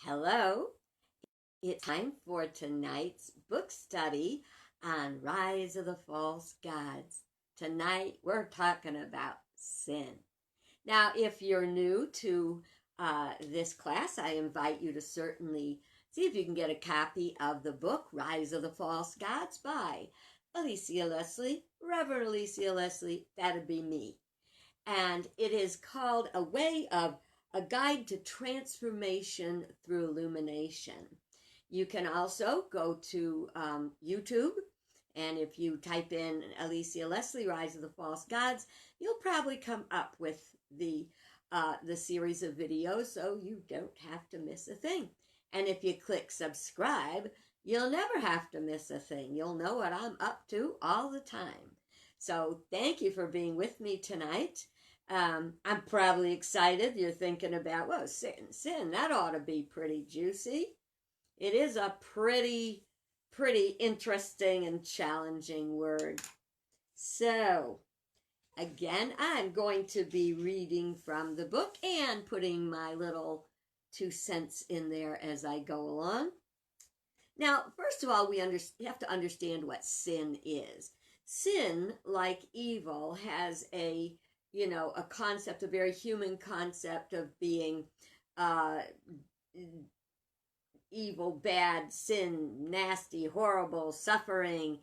Hello, it's time for tonight's book study on Rise of the False Gods. Tonight we're talking about sin. Now, if you're new to this class, I invite you to certainly see if you can get a copy of the book Rise of the False Gods by Alicia Leslie, Reverend Alicia Leslie, that'd be me. And it is called A Guide to Transformation Through Illumination. You can also go to YouTube, and if you type in Alicia Leslie, Rise of the False Gods, you'll probably come up with the series of videos, so you don't have to miss a thing. And if you click subscribe, you'll never have to miss a thing. You'll know what I'm up to all the time. So thank you for being with me tonight. I'm probably excited. You're thinking about, well, sin, that ought to be pretty juicy. It is a pretty interesting and challenging word. So, again, I'm going to be reading from the book and putting my little 2 cents in there as I go along. Now, first of all, we have to understand what sin is. Sin, like evil, has a concept, a very human concept of being evil, bad, sin, nasty, horrible, suffering.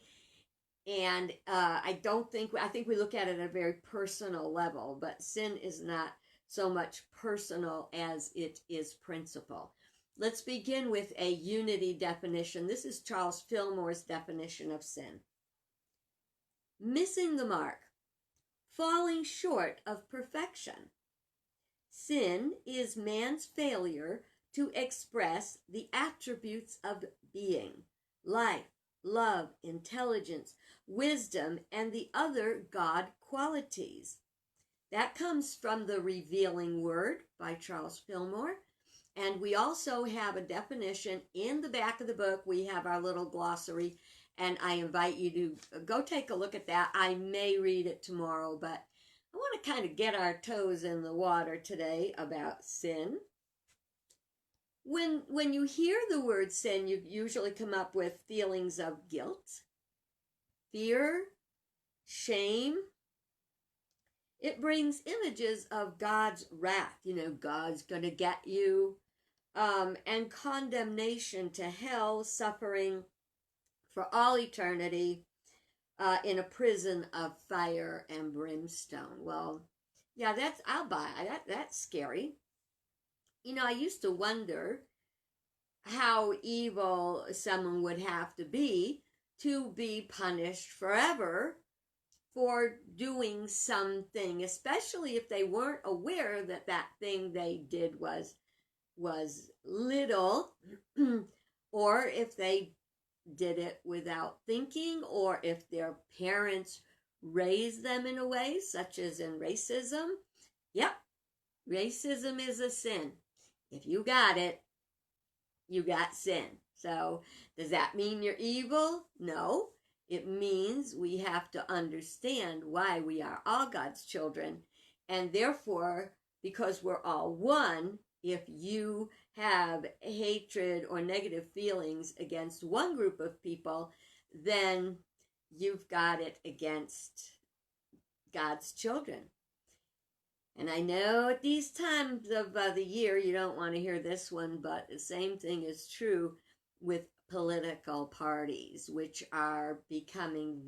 And I think we look at it at a very personal level, but sin is not so much personal as it is principle. Let's begin with a unity definition. This is Charles Fillmore's definition of sin. Missing the mark. Falling short of perfection. Sin is man's failure to express the attributes of being, life, love, intelligence, wisdom, and the other God qualities. That comes from The Revealing Word by Charles Fillmore. And we also have a definition in the back of the book. We have our little glossary, and I invite you to go take a look at that. I may read it tomorrow, but I want to kind of get our toes in the water today about sin. When you hear the word sin, you usually come up with feelings of guilt, fear, shame. It brings images of God's wrath. God's going to get you, and condemnation to hell, suffering for all eternity in a prison of fire and brimstone. Well, yeah, I'll buy that. That's scary. I used to wonder how evil someone would have to be punished forever for doing something, especially if they weren't aware that that thing they did was little, or if they did it without thinking, or if their parents raised them in a way, such as in racism. Yep, racism is a sin. If you got it, you got sin. So does that mean you're evil? No. It means we have to understand why we are all God's children, and therefore, because we're all one, if you have hatred or negative feelings against one group of people, then you've got it against God's children. And I know at these times of the year, you don't want to hear this one, but the same thing is true with political parties, which are becoming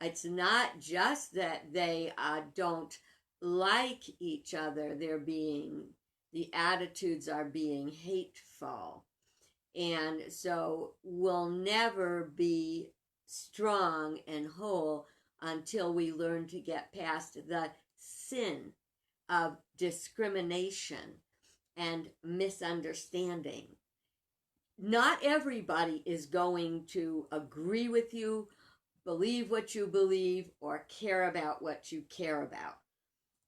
it's not just that they don't like each other, the attitudes are being hateful. And so we'll never be strong and whole until we learn to get past the sin of discrimination and misunderstanding. Not everybody is going to agree with you, believe what you believe, or care about what you care about.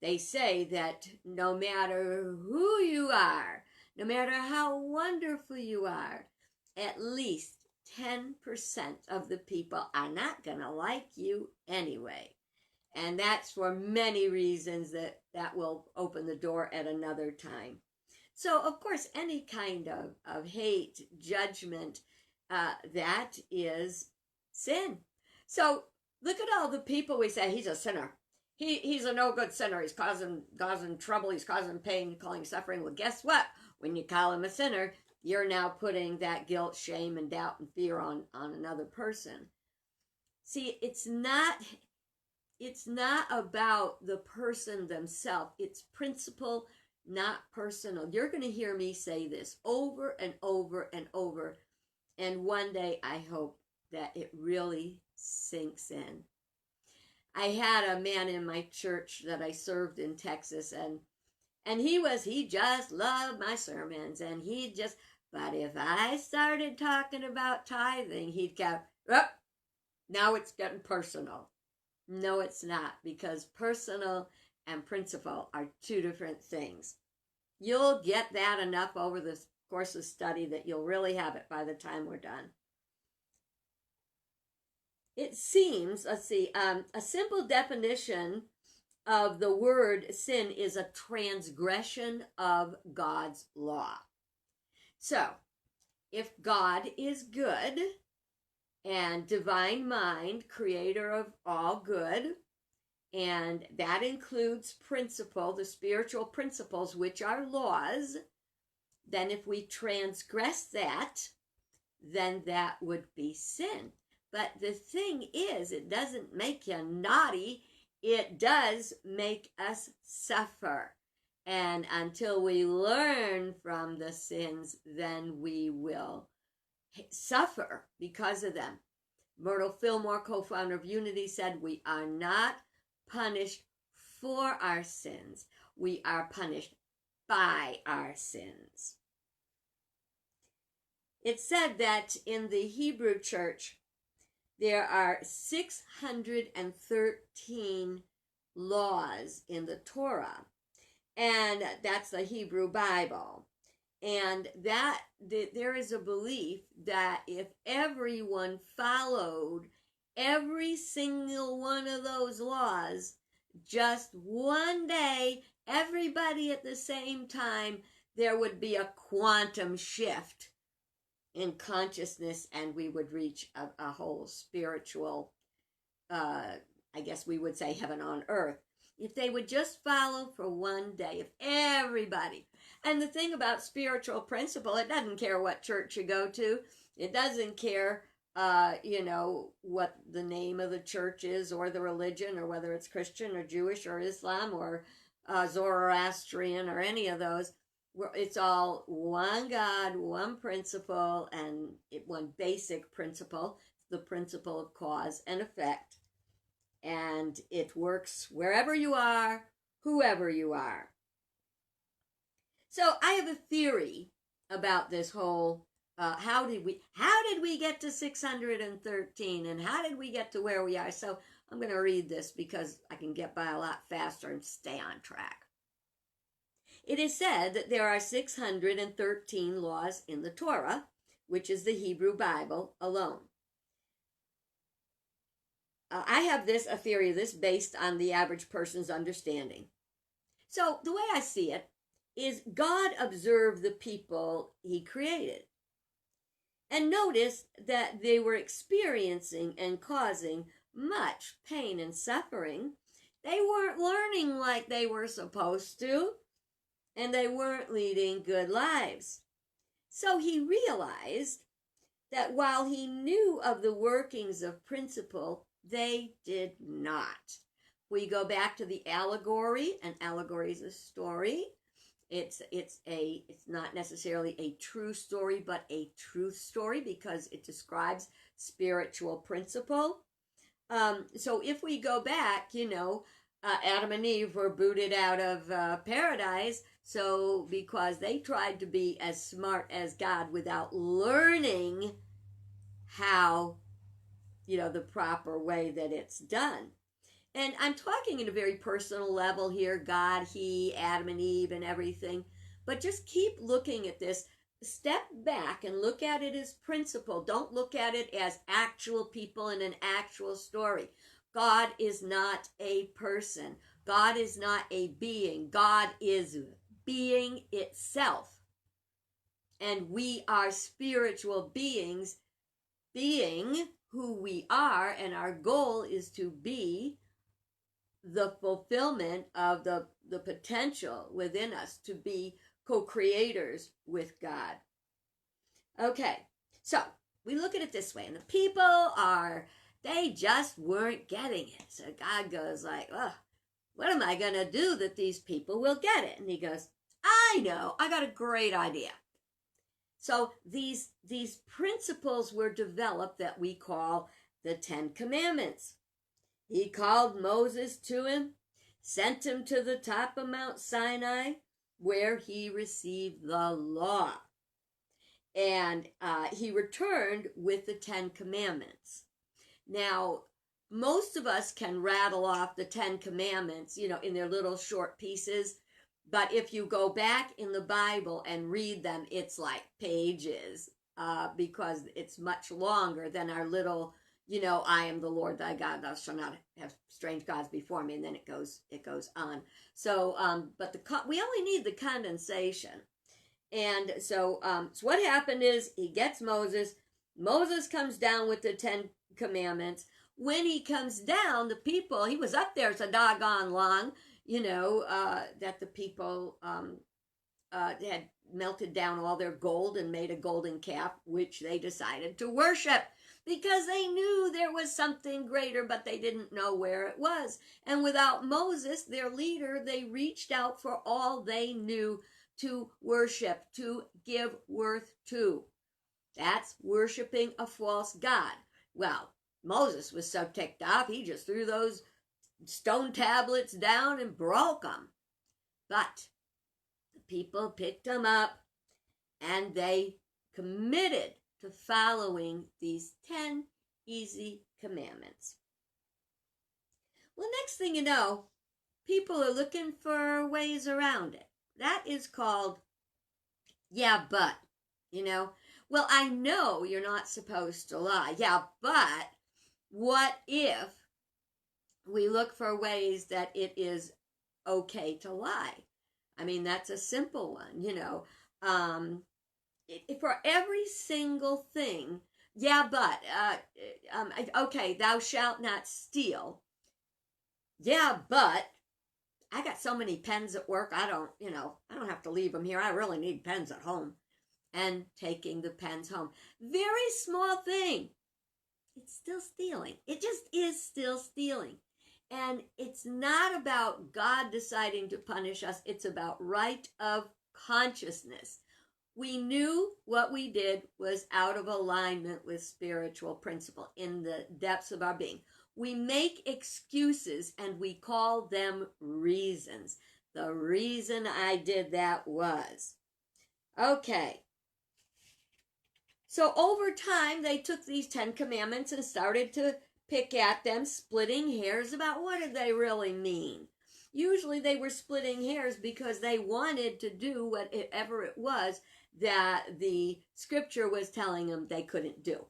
They say that no matter who you are, no matter how wonderful you are, at least 10% of the people are not going to like you anyway. And that's for many reasons that will open the door at another time. So, of course, any kind of hate, judgment, that is sin. So, look at all the people we say, he's a sinner. He's a no good sinner. He's causing trouble. He's causing pain, causing suffering. Well, guess what? When you call him a sinner, you're now putting that guilt, shame, and doubt and fear on another person. See, it's not about the person themselves. It's principle, not personal. You're going to hear me say this over and over and over. And one day I hope that it really sinks in. I had a man in my church that I served in Texas, and he just loved my sermons, and but if I started talking about tithing, he'd go, oh, now it's getting personal. No, it's not, because personal and principle are two different things. You'll get that enough over the course of study that you'll really have it by the time we're done. It seems, let's see, a simple definition of the word sin is a transgression of God's law. So, if God is good and divine mind, creator of all good, and that includes the spiritual principles, which are laws, then if we transgress that, then that would be sin. But the thing is, it doesn't make you naughty. It does make us suffer. And until we learn from the sins, then we will suffer because of them. Myrtle Fillmore, co-founder of Unity, said, we are not punished for our sins. We are punished by our sins. It's said that in the Hebrew church, there are 613 laws in the Torah, and that's the Hebrew Bible. And that there is a belief that if everyone followed every single one of those laws, just one day, everybody at the same time, there would be a quantum shift in consciousness, and we would reach a whole spiritual, I guess we would say heaven on earth. If they would just follow for one day, if everybody. And the thing about spiritual principle, it doesn't care what church you go to. It doesn't care, what the name of the church is or the religion, or whether it's Christian or Jewish or Islam or Zoroastrian or any of those. It's all one God, one principle, and one basic principle, the principle of cause and effect. And it works wherever you are, whoever you are. So I have a theory about this whole, how did we get to 613, and how did we get to where we are? So I'm going to read this because I can get by a lot faster and stay on track. It is said that there are 613 laws in the Torah, which is the Hebrew Bible alone. I have a theory of this based on the average person's understanding. So the way I see it is God observed the people he created and noticed that they were experiencing and causing much pain and suffering. They weren't learning like they were supposed to, and they weren't leading good lives. So he realized that while he knew of the workings of principle, they did not. We go back to the allegory. An allegory is a story. It's not necessarily a true story, but a truth story, because it describes spiritual principle. So if we go back, Adam and Eve were booted out of paradise. So because they tried to be as smart as God without learning how, the proper way that it's done. And I'm talking in a very personal level here, God, he, Adam and Eve and everything. But just keep looking at this. Step back and look at it as principle. Don't look at it as actual people in an actual story. God is not a person. God is not a being. God is being itself. And we are spiritual beings, being who we are, and our goal is to be the fulfillment of the potential within us to be co-creators with God. Okay, so we look at it this way, and the people they just weren't getting it. So God goes like, oh, what am I going to do that these people will get it? And he goes, I know, I got a great idea. So these principles were developed that we call the 10 Commandments. He called Moses to him, sent him to the top of Mount Sinai, where he received the law. And he returned with the 10 Commandments. Now, most of us can rattle off the 10 Commandments, in their little short pieces. But if you go back in the Bible and read them, it's like pages, because it's much longer than our little, I am the Lord thy God, thou shalt not have strange gods before me, and then it goes on. So, but we only need the condensation. And so what happened is he gets Moses. Moses comes down with the 10 Commandments. When he comes down, the people, he was up there so doggone long, that the people had melted down all their gold and made a golden calf, which they decided to worship because they knew there was something greater, but they didn't know where it was. And without Moses, their leader, they reached out for all they knew to worship, to give worth to. That's worshiping a false god. Well, Moses was so ticked off, he just threw those stone tablets down and broke them. But the people picked them up and they committed to following these 10 easy commandments. Well, next thing you know, people are looking for ways around it. That is called, yeah, but, well, I know you're not supposed to lie. Yeah, but what if we look for ways that it is okay to lie? I mean, that's a simple one, for every single thing, yeah, but, okay, thou shalt not steal. Yeah, but I got so many pens at work, I don't have to leave them here. I really need pens at home. And taking the pens home. Very small thing. It's still stealing. It just is still stealing. And it's not about God deciding to punish us. It's about right of consciousness. We knew what we did was out of alignment with spiritual principle in the depths of our being. We make excuses and we call them reasons. The reason I did that was. Okay. So over time, they took these 10 Commandments and started to pick at them, splitting hairs about what did they really mean. Usually they were splitting hairs because they wanted to do whatever it was that the scripture was telling them they couldn't do.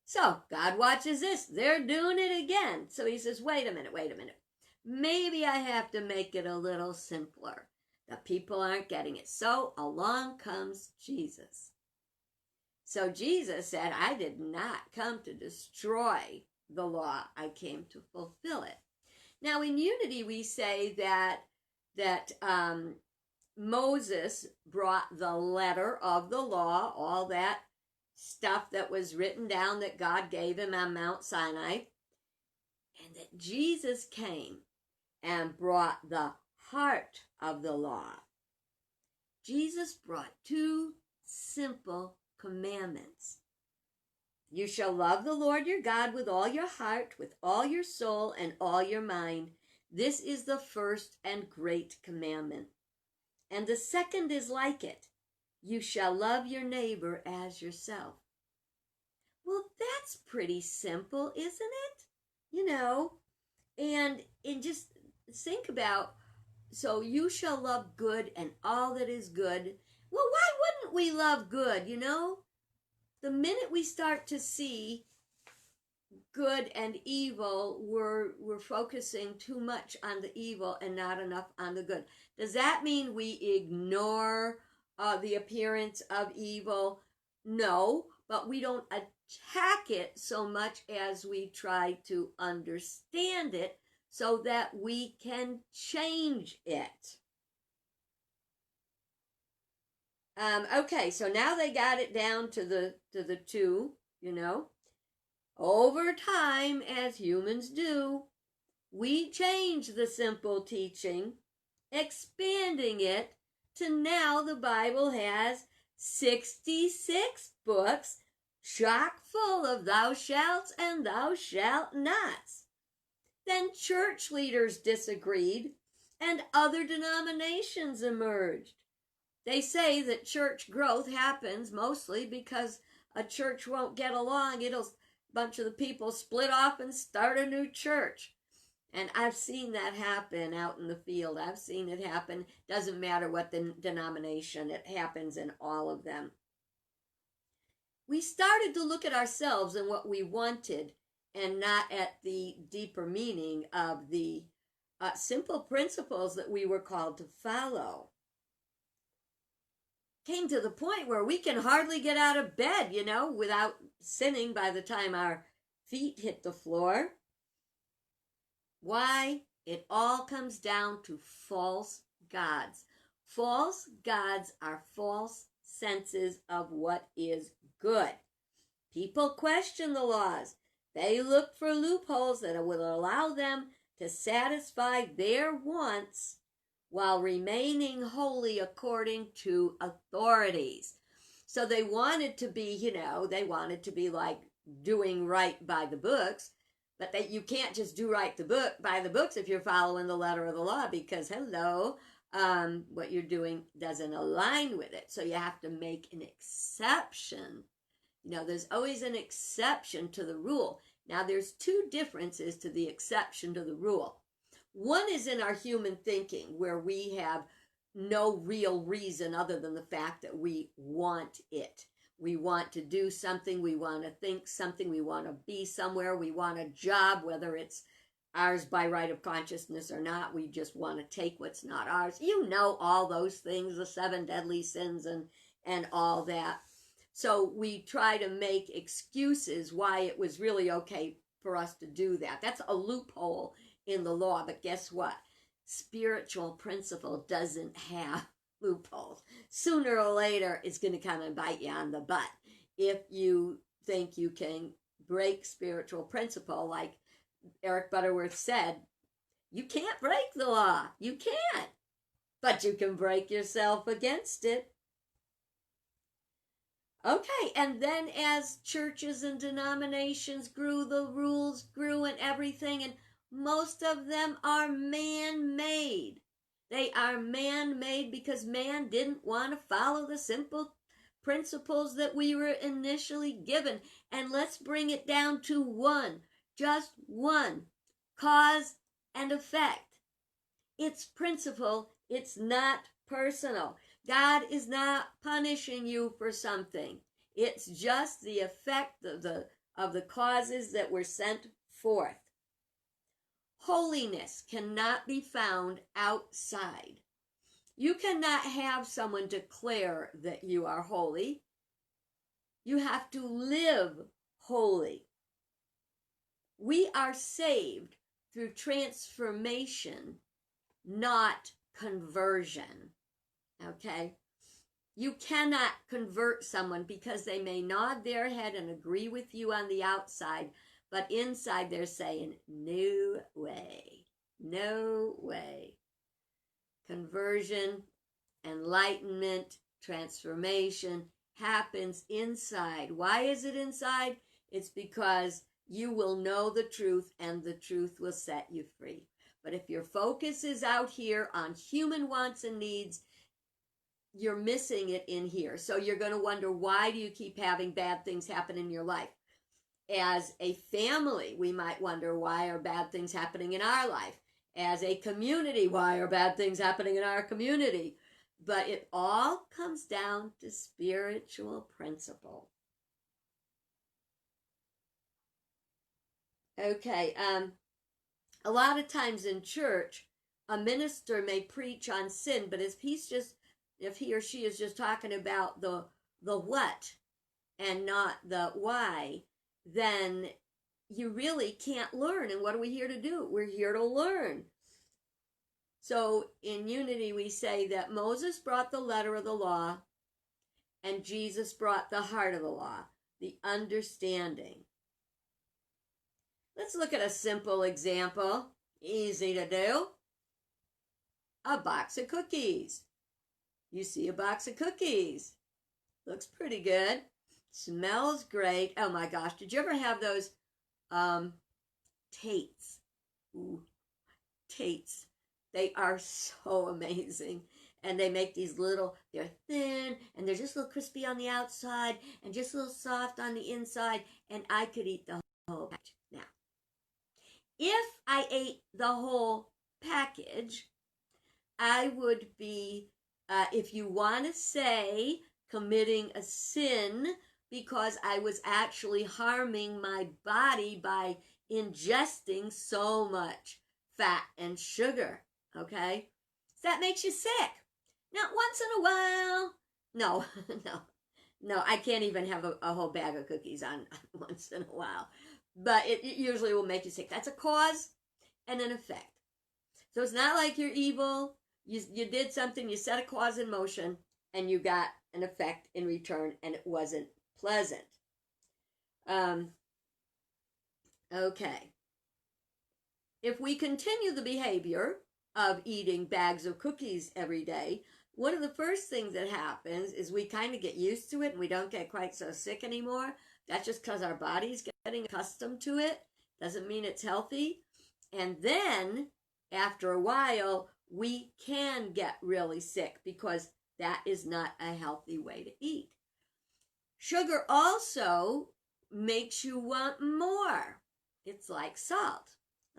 So God watches this. They're doing it again. So he says, wait a minute. Maybe I have to make it a little simpler. The people aren't getting it. So along comes Jesus. So Jesus said, I did not come to destroy the law. I came to fulfill it. Now in unity we say that Moses brought the letter of the law, all that stuff that was written down that God gave him on Mount Sinai, and that Jesus came and brought the heart of the law. Jesus brought 2 simple commandments. You shall love the Lord your God with all your heart, with all your soul, and all your mind. This is the first and great commandment. And the second is like it. You shall love your neighbor as yourself. Well, that's pretty simple, isn't it? And just think about, so you shall love good and all that is good. Well, why wouldn't we love good, The minute we start to see good and evil, we're focusing too much on the evil and not enough on the good. Does that mean we ignore the appearance of evil? No, but we don't attack it so much as we try to understand it so that we can change it. Okay, so now they got it down to the two, you know. Over time, as humans do, we change the simple teaching, expanding it to now the Bible has 66 books chock full of thou shalt and thou shalt nots. Then church leaders disagreed and other denominations emerged. They say that church growth happens mostly because a church won't get along. A bunch of the people split off and start a new church. And I've seen that happen out in the field. I've seen it happen. Doesn't matter what the denomination, it happens in all of them. We started to look at ourselves and what we wanted and not at the deeper meaning of the simple principles that we were called to follow. Came to the point where we can hardly get out of bed, without sinning by the time our feet hit the floor. Why? It all comes down to false gods. False gods are false senses of what is good. People question the laws. They look for loopholes that will allow them to satisfy their wants while remaining holy according to authorities. So they wanted to be, they wanted to be like doing right by the books, but that you can't just do right by the books if you're following the letter of the law, because what you're doing doesn't align with it. So you have to make an exception. There's always an exception to the rule. Now, there's two differences to the exception to the rule. One is in our human thinking, where we have no real reason other than the fact that we want it. We want to do something, we want to think something, we want to be somewhere, we want a job, whether it's ours by right of consciousness or not. We just want to take what's not ours. All those things, the 7 deadly sins and all that. So we try to make excuses why it was really okay for us to do that. That's a loophole in the law, but guess what? Spiritual principle doesn't have loopholes. Sooner or later, it's going to come and bite you on the butt. If you think you can break spiritual principle, like Eric Butterworth said, you can't break the law. You can't. But you can break yourself against it. Okay, and then as churches and denominations grew, the rules grew and everything, and most of them are man-made. They are man-made because man didn't want to follow the simple principles that we were initially given. And let's bring it down to one, just one, cause and effect. It's principle, it's not personal. God is not punishing you for something. It's just the effect of the causes that were sent forth. Holiness cannot be found outside. You cannot have someone declare that you are holy. You have to live holy. We are saved through transformation, not conversion. Okay? You cannot convert someone because they may nod their head and agree with you on the outside, but inside they're saying, no way, no way. Conversion, enlightenment, transformation happens inside. Why is it inside? It's because you will know the truth and the truth will set you free. But if your focus is out here on human wants and needs, you're missing it in here. So you're going to wonder, why do you keep having bad things happen in your life? As a family, we might wonder, why are bad things happening in our life? As a community, why are bad things happening in our community? But it all comes down to spiritual principle. Okay. A lot of times in church, a minister may preach on sin, but if he or she is just talking about the what and not the why, then you really can't learn. And what are we here to do? We're here to learn. So in unity, we say that Moses brought the letter of the law and Jesus brought the heart of the law, the understanding. Let's look at a simple example, easy to do. A box of cookies. You see a box of cookies. Looks pretty good. Smells great. Oh my gosh, did you ever have those Tates? Ooh, Tates. They are so amazing. And they make these they're thin, and they're just a little crispy on the outside, and just a little soft on the inside, and I could eat the whole package. Now, if I ate the whole package, I would be, if you want to say, committing a sin because I was actually harming my body by ingesting so much fat and sugar, okay? So that makes you sick. Not once in a while. No, no, I can't even have a whole bag of cookies on once in a while. But it usually will make you sick. That's a cause and an effect. So it's not like you're evil. You did something, you set a cause in motion, and you got an effect in return, and it wasn't pleasant. Okay. If we continue the behavior of eating bags of cookies every day, one of the first things that happens is we kind of get used to it and we don't get quite so sick anymore. That's just because our body's getting accustomed to it. Doesn't mean it's healthy. And then, after a while, we can get really sick because that is not a healthy way to eat. Sugar also makes you want more. It's like salt.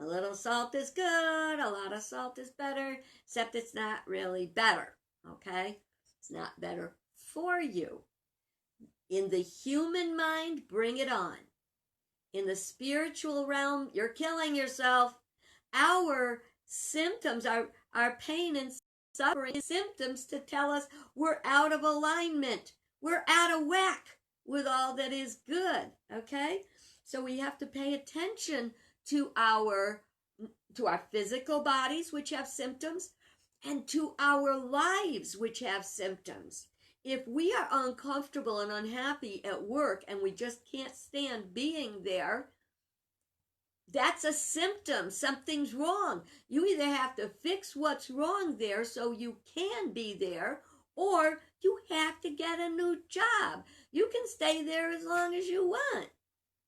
A little salt is good, a lot of salt is better, except it's not really better, okay? It's not better for you. In the human mind, bring it on. In the spiritual realm, you're killing yourself. Our symptoms, our pain and suffering symptoms to tell us we're out of alignment. We're out of whack with all that is good, okay? So we have to pay attention to our physical bodies, which have symptoms, and to our lives, which have symptoms. If we are uncomfortable and unhappy at work and we just can't stand being there, that's a symptom. Something's wrong. You either have to fix what's wrong there so you can be there, or you have to get a new job. You can stay there as long as you want,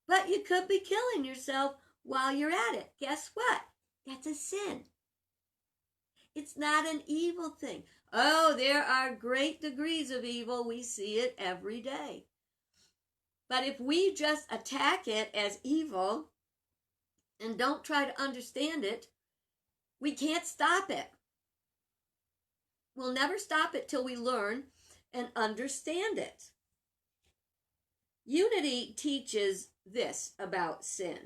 but you could be killing yourself while you're at it. Guess what? That's a sin. It's not an evil thing. Oh, there are great degrees of evil. We see it every day. But if we just attack it as evil and don't try to understand it, we can't stop it. We'll never stop it till we learn and understand it. Unity teaches this about sin.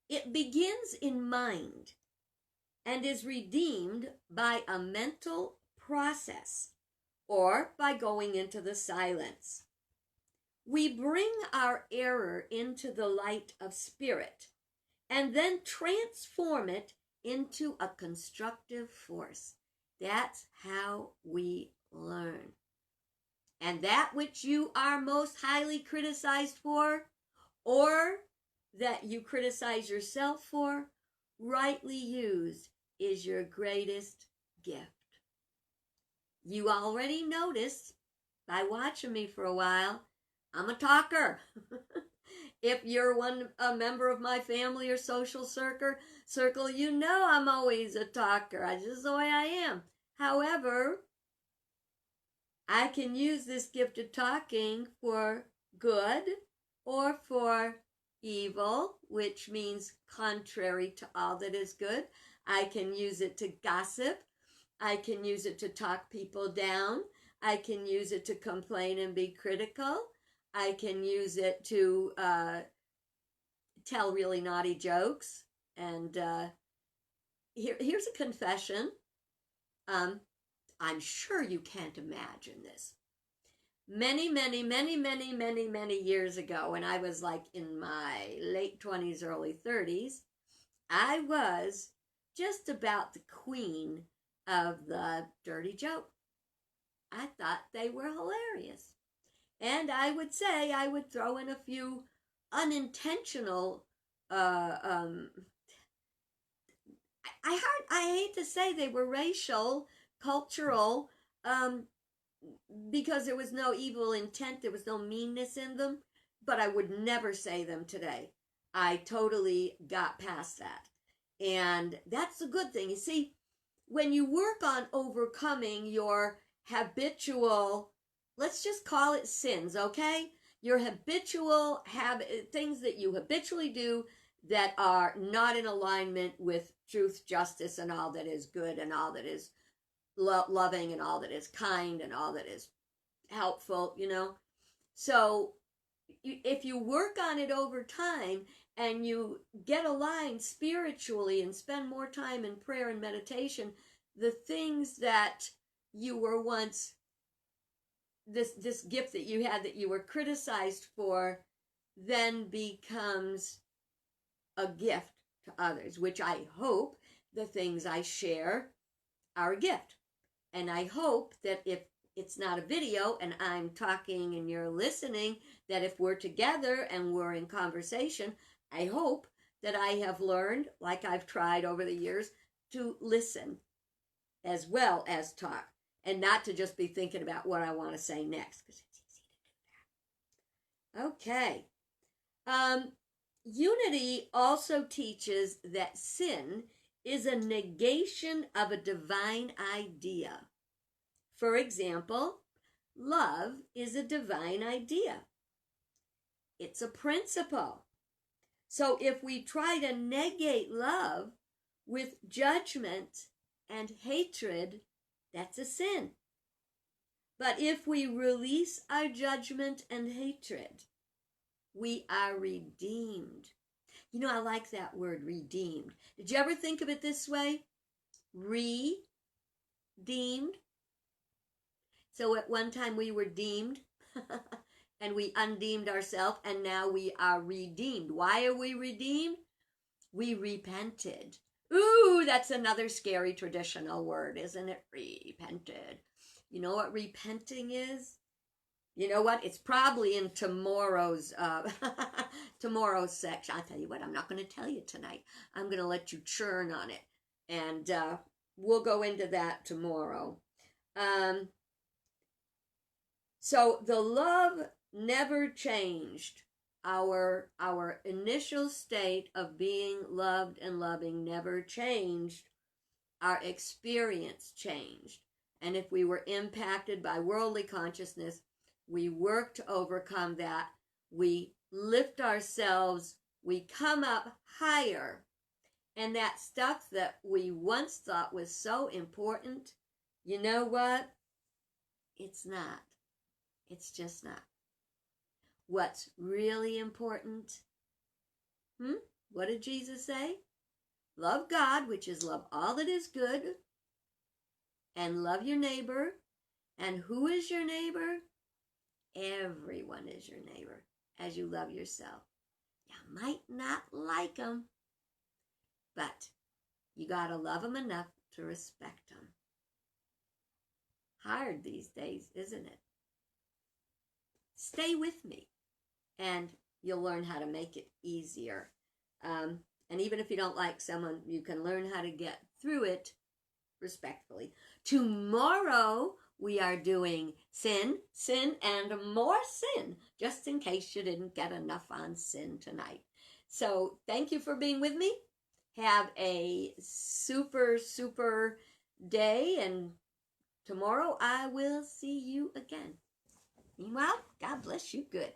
It begins in mind and is redeemed by a mental process or by going into the silence. We bring our error into the light of spirit and then transform it into a constructive force. That's how we learn. And that which you are most highly criticized for, or that you criticize yourself for, rightly used, is your greatest gift. You already noticed by watching me for a while, I'm a talker. If you're a member of my family or social circle, you know I'm always a talker. That's just the way I am. However, I can use this gift of talking for good or for evil, which means contrary to all that is good. I can use it to gossip. I can use it to talk people down. I can use it to complain and be critical. I can use it to tell really naughty jokes. And here's a confession. I'm sure you can't imagine this. Many, many, many, many, many, many years ago, when I was like in my late 20s, early 30s, I was just about the queen of the dirty joke. I thought they were hilarious. And I would say I would throw in a few unintentional, I hate to say they were racial, cultural, because there was no evil intent, there was no meanness in them, but I would never say them today. I totally got past that. And that's a good thing. You see, when you work on overcoming your habitual, let's just call it sins, okay? Your habitual things that you habitually do that are not in alignment with truth, justice, and all that is good and all that is loving and all that is kind and all that is helpful, you know. So if you work on it over time and you get aligned spiritually and spend more time in prayer and meditation, the things that you were once, this gift that you had that you were criticized for, then becomes a gift to others, which I hope the things I share are a gift. And I hope that if it's not a video and I'm talking and you're listening, that if we're together and we're in conversation, I hope that I have learned, like I've tried over the years, to listen as well as talk, and not to just be thinking about what I want to say next, because it's easy to do that. Okay. Unity also teaches that sin is a negation of a divine idea. For example, love is a divine idea. It's a principle. So if we try to negate love with judgment and hatred, that's a sin. But if we release our judgment and hatred, we are redeemed. You know, I like that word, redeemed. Did you ever think of it this way? Redeemed. So at one time we were deemed and we undeemed ourselves, and now we are redeemed. Why are we redeemed? We repented. Ooh, that's another scary traditional word, isn't it? Repented. You know what repenting is? You know what? It's probably in tomorrow's tomorrow's section. I'll tell you what, I'm not going to tell you tonight. I'm going to let you churn on it. And we'll go into that tomorrow. So the love never changed. Our initial state of being loved and loving never changed. Our experience changed. And if we were impacted by worldly consciousness, we work to overcome that. We lift ourselves. We come up higher. And that stuff that we once thought was so important, you know what? It's not. It's just not. What's really important? What did Jesus say? Love God, which is love all that is good, and love your neighbor. And who is your neighbor? Everyone is your neighbor, as you love yourself. You might not like them, but you got to love them enough to respect them. Hard these days, isn't it? Stay with me, and you'll learn how to make it easier. And even if you don't like someone, you can learn how to get through it respectfully. Tomorrow, we are doing sin, and more sin, just in case you didn't get enough on sin tonight. So thank you for being with me. Have a super, super day, and tomorrow I will see you again. Meanwhile, God bless you good.